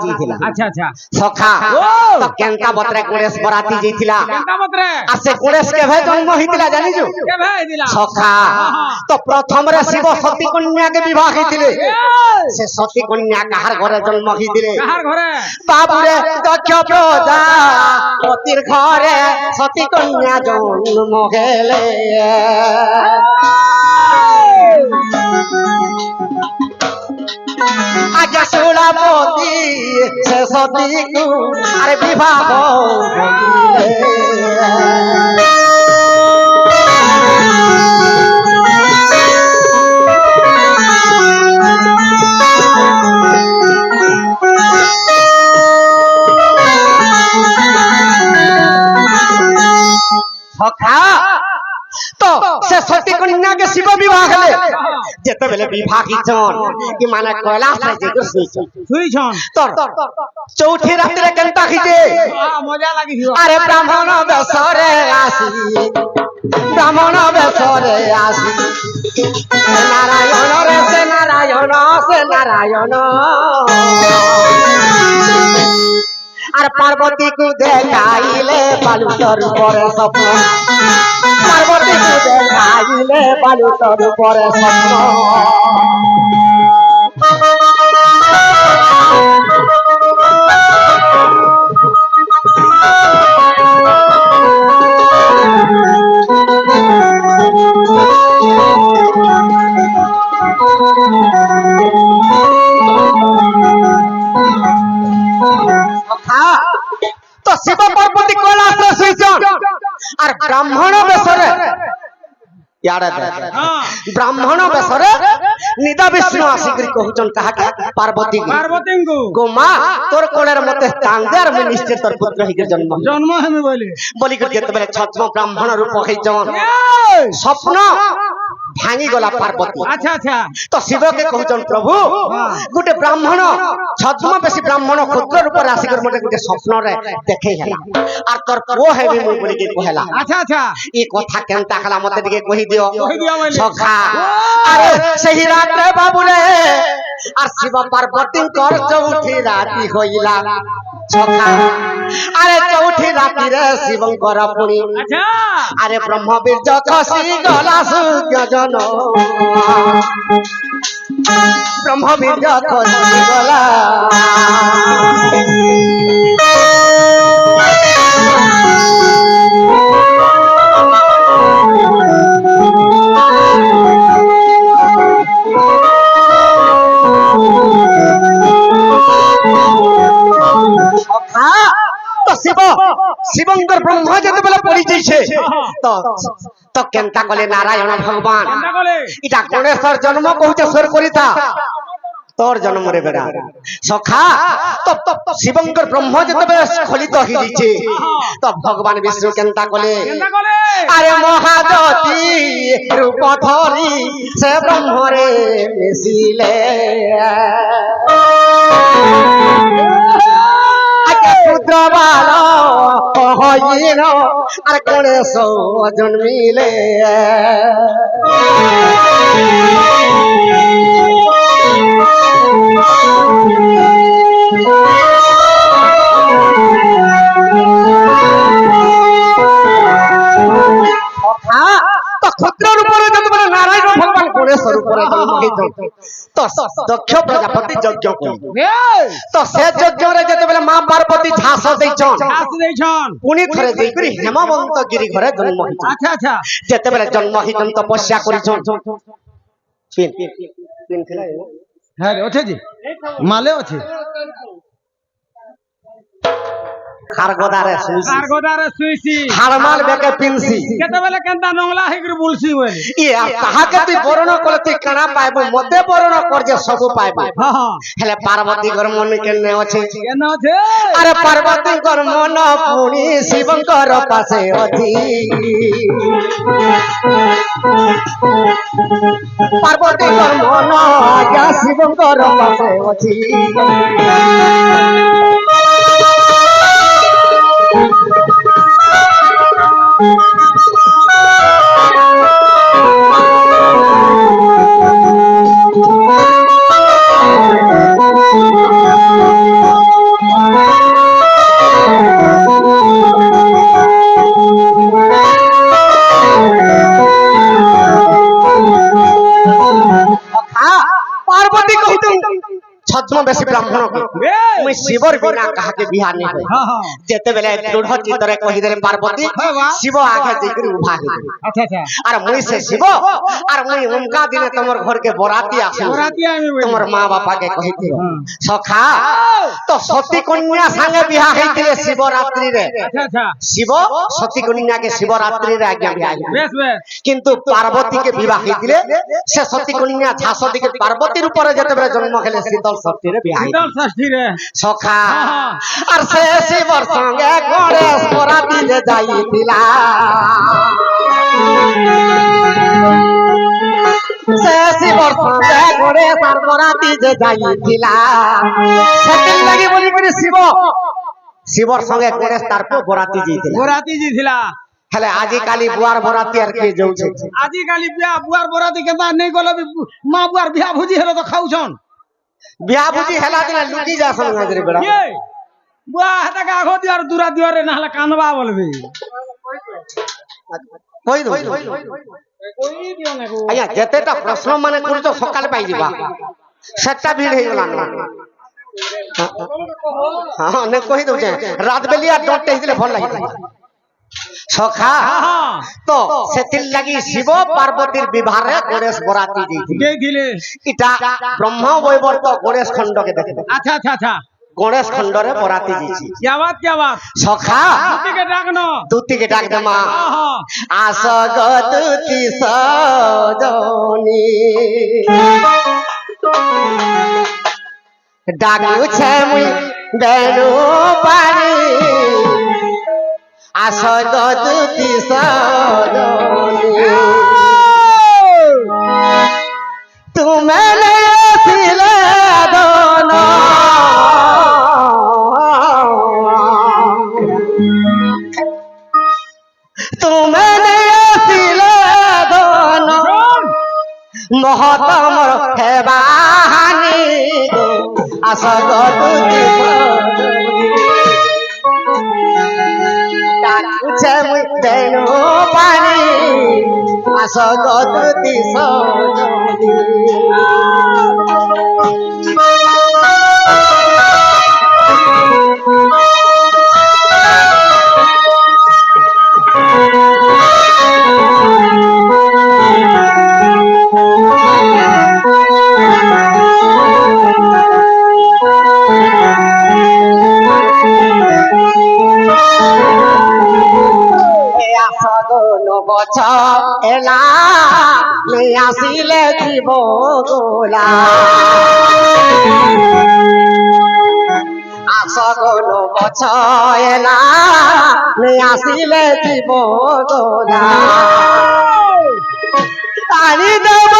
যাইଥିଲା। আচ্ছা আচ্ছা সখা তো কেনতা বতরে গণেশ বরাতি যাইଥିଲା। কেনতা বতরে আসে গণেশ কেভে জন্ম হইতিলা জানিছো? কেভে হইতিলা? সখা তো প্রথমরে শিব সতী কন্যাকে বিবাহ হইতিলে। সে সতী কন্যা কাহার ঘরে জন্ম হইতিলে? কাহার ঘরে? বাবুরে দক্ষ প্রজাপতির ঘরে সতী কন্যা জন্ম গেলে। আগে সুলাপতি সে সতীকু আরে বিবাহ সখা তো সে সতী কন্যাকে শিব বিবাহ হলে যেতেবেলে বিবাহ কিছন কি মানে কৈলাসে যে শুইছন তোর চৌথি রাত্রে কেনতা খিছে মজা লাগিছিল। আরে ব্রাহ্মণ বেশরে আসি ব্রাহ্মণ বেশরে আসি নারায়ণ রে সে নারায়ণ সে নারায়ণ আর পার্বতী কু দেখাইলে বালুতর উপরে স্বপ্ন পার্বতী কু দেখাইলে বালুতর উপরে স্বপ্ন তো শিব পার্বতী কৈলাসে শুইছন আর ব্রাহ্মণ বেশরে ব্রাহ্মণ বেশরে নিদা বিষ্ণু আসিকি কহুছন কাহাকে পার্বতী পার্বতীଙ୍କୁ গোমা তোর কোলের মতে স্থান দে আর নিশ্চয় তোর পুত্র হিকে জন্ম হেমি বলি করে যেতেবেলে ছদ্ম ব্রাহ্মণ রূপ হইছন স্বপ্ন ভাঙি গলা পার্বতী। আচ্ছা আচ্ছা তো শিবকে কহুছন প্রভু গোটে ব্রাহ্মণ ছদ্ম বেশি ব্রাহ্মণ ক্ষুদ্র রূপে আসিকি মতে গোটে স্বপ্নরে দেখেই হেলা আর তোর পুଅ হেবি মুই বলি কহেলা। আচ্ছা আচ্ছা এই কথা কেনতা হেলা মতে টিকে কহি দিও সখা। বলে আরে সেই রাতে বাবুরে আর শিব পার্বতীঙ্কর চৌঠি রাতি হইলা সখা। আরে চৌঠি রাতি রে শিবঙ্কর পুনি আচ্ছা আরে ব্রহ্মবীর্য খসি গলা সূর্যজন ব্রহ্মবীর্য খসি গলা শিব শিবঙ্কর ব্রহ্মা যেতেবেলে পড়ি যাইছে তো তো কেনতা কলে নারায়ণ ভগবান কেনতা কলে এটা গণেশর জন্ম কহুছে সর করিতা তোর জন্ম রে বেড়া সখা। তো শিবঙ্কর ব্রহ্ম যেতেবেলে স্খলিত হই যাইছে তো ভগবান বিষ্ণু কেনতা কলে কেনতা কলে আরে মহাজ্যোতি রূপ ধরি সে ব্রহ্মরে মিশিলে পুত্র বাল হইল আর গণেশ জন্মিলে ক্ষুদ্র রূপরে যেতেবেলে নারায়ণ ভগবান গণেশ রূপরে জন্ম হইছন তো দক্ষ প্রজাপতি যজ্ঞ করি তো সে যজ্ঞরে যেতেবেলে মা পার্বতী ঝাঁস দেইছন পুনি থরে দেইকরি হেমবন্ত গিরি ঘরে জন্ম হইছন। আচ্ছা আচ্ছা যেতেবেলে জন্ম হইছন তপস্যা করিছন হ্যাঁ আছে জি মালে আছে খারগদারে শুইছি কারগদারে শুইছি হারমাল বেকে পিনছি কেতেবেলে কেনতা নংলা হেগরি বলছি বলি ইয়া তাহাকে তুই বরণ করতে কানা পাইব মতে বরণ কর যে সব পাইব। হ্যাঁ হেলে পার্বতী গর মন কেনে আছে কেন আছে আরে পার্বতী গর মন পুনি শিবঙ্কর পাশে অছি পার্বতী গর মন আজ্ঞা শিবঙ্কর পাশে অছি মুই শিবর বিনা কাহাকে বিহা নি হই যেতে বেলে দৃঢ় চিত্তরে কহি দেলে পার্বতী শিব আগে যাইকরি উভা হে আচ্ছা আচ্ছা আর মুই সে শিব আর মুই উনকা দিনে তোমার ঘরকে বরাতি আসি বরাতি আমি বলি তোমার মা বাপাকে কহিছিল সখা তো সতী কন্যা সাঙ্গে বিহা হইতিলে শিবরাত্রি রে আচ্ছা আচ্ছা শিব সতী কন্যাকে শিবরাত্রি রে আজ্ঞা বিহা বেশ বেশ কিন্তু পার্বতীকে বিবাহ হইতিলে সে সতী কন্যা ঝাঁসদিকে পার্বতীর উপরে যেতেবেলে জন্ম খেলে শীতল ষষ্ঠী রে বিহা শীতল ষষ্ঠী রে সখা আর সে শিবর সঙ্গে গণেশ বরাতি যে যাইতিলা সে শিবর সঙ্গে গণেশ আর বরাতি যে যাইতিলা সেদিন লাগি বলি করে শিবর সঙ্গে গণেশ তারপর বরাতি যাইতিলা বরাতি জি ଥିଲା হেলে আজিকালি বুয়ার বরাতি আর কে যাউছে আজি কালি বিয়া বুয়ার বরাতি কেতা নেই গলে মা বুয়ার বিয়া ভুজি হেলে তো খাউছন বিয়া বুঝি হেলা দিনা লুকি যাসন গাজরে বেড়া কে বুয়া হেতাকে আঘো দিয়ার দূরা দিওরে না হলে কানবা বলবি কই দউ কই দিও না গো আজ্ঞা যেতেটা প্রশ্ন মানে করছ সকালে পাই দিবা সেটা ভিড় হই গলা না হ্যাঁ নে কই দউছে রাত বেলিয়া ডটতে দিলে ভাল লাগি সখা তো সেতির লাগি শিব পার্বতীর বিবাহে গণেশ বরাতি দিয়েছিল দেখিলে এটা ব্রহ্ম বৈবর্ত গণেশ খণ্ডকে দেখবে আচ্ছা আচ্ছা আচ্ছা গণেশ খণ্ডরে বরাতি দিয়েছি क्या बात সখা के डाकनो তুতিকে ডাক দে মা हां আস গো তুতি সজনি ডাকুছে মুই বেনু পানি আস গো তুতি সজনি তুমি নেছিলে দন তুমি নেছিলে দন মহতম হেবাহানি গো আস গো তুতি ডাকুছে মুই বেনু পানি আস গো তুতি সজনি বছ এলা নেই আসিলে জীব গোলা আসগল বছ এলা নেই আসিলে জীব গোলা আনি দেব